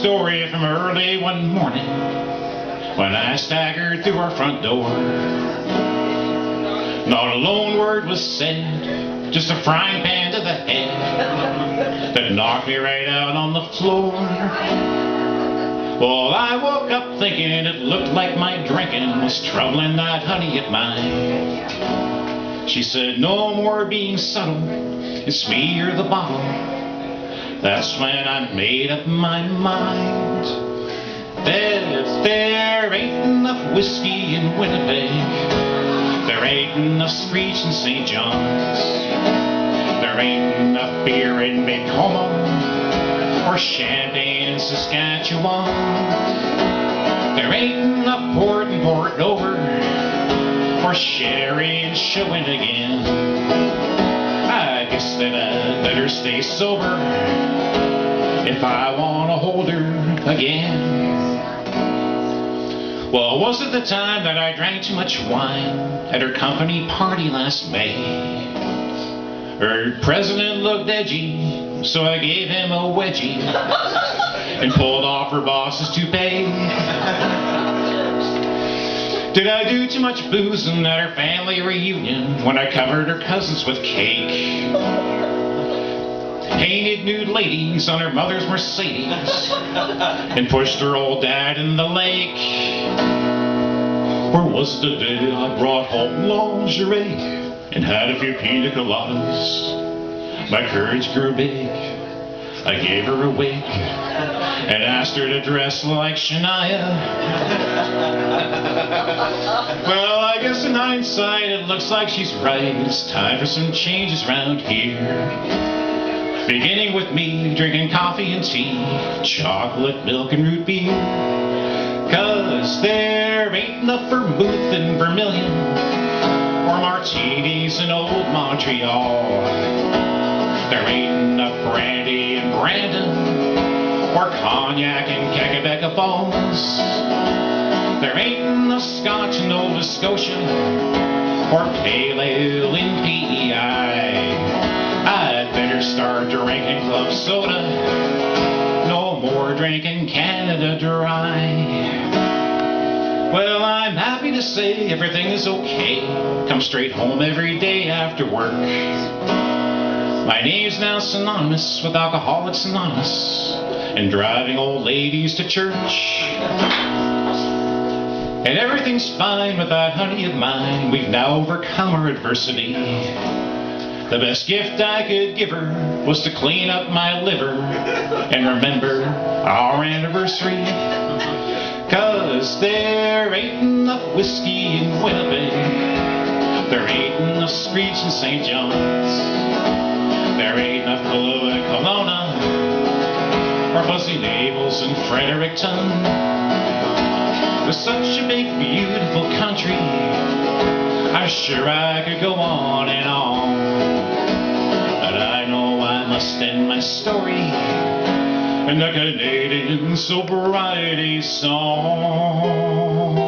story from early one morning when I staggered through our front door. Not a lone word was said, just a frying pan to the head that knocked me right out on the floor. Well, I woke up thinking it looked like my drinking was troubling that honey of mine. She said, no more being subtle, it's me or the bottle. That's when I made up my mind that if there ain't enough whiskey in Winnipeg, there ain't enough screech in St. John's, there ain't enough beer in Tacoma or champagne in Saskatchewan, there ain't enough port in Port Dover or sherry in Shawinigan. I guess that I'd better stay sober if I want to hold her again. Well, was it the time that I drank too much wine at her company party last May? Her president looked edgy, so I gave him a wedgie and pulled off her boss's toupee. Did I do too much boozing at her family reunion when I covered her cousins with cake? Painted nude ladies on her mother's Mercedes and pushed her old dad in the lake? Or was it the day I brought home lingerie and had a few pina coladas? My courage grew big, I gave her a wig and asked her to dress like Shania. Well, I guess in hindsight it looks like she's right. It's time for some changes round here, beginning with me drinking coffee and tea, chocolate milk and root beer. 'Cause there ain't enough vermouth and vermilion or martinis in old Montreal, there ain't enough brandy in Brandon or cognac in Quebec Falls, there ain't enough scotch in Nova Scotia or pale ale in PEI. I'd better start drinking club soda, no more drinking Canada Dry. Well, I'm happy to say everything is okay, come straight home every day after work. My name's now synonymous with Alcoholics Anonymous and driving old ladies to church. And everything's fine with that honey of mine, we've now overcome our adversity. The best gift I could give her was to clean up my liver and remember our anniversary. 'Cause there ain't enough whiskey in Winnipeg, there ain't enough screech in St. John's, there ain't enough Kahlua in Kelowna or fuzzy navels in Fredericton. With such a big, beautiful country, I'm sure I could go on and on, but I know I must end my story in the Canadian Sobriety song.